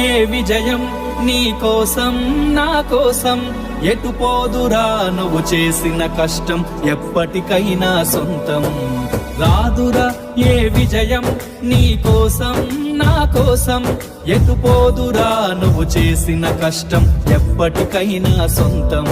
ఏ విజయం నీ కోసం నా కోసం ఎటు పోదురా నువ్వు చేసిన కష్టం ఎప్పటికైనా సొంతం రాదురా ఏ విజయం నీ కోసం నా కోసం ఎటు పోదురా నువ్వు చేసిన కష్టం ఎప్పటికైనా సొంతం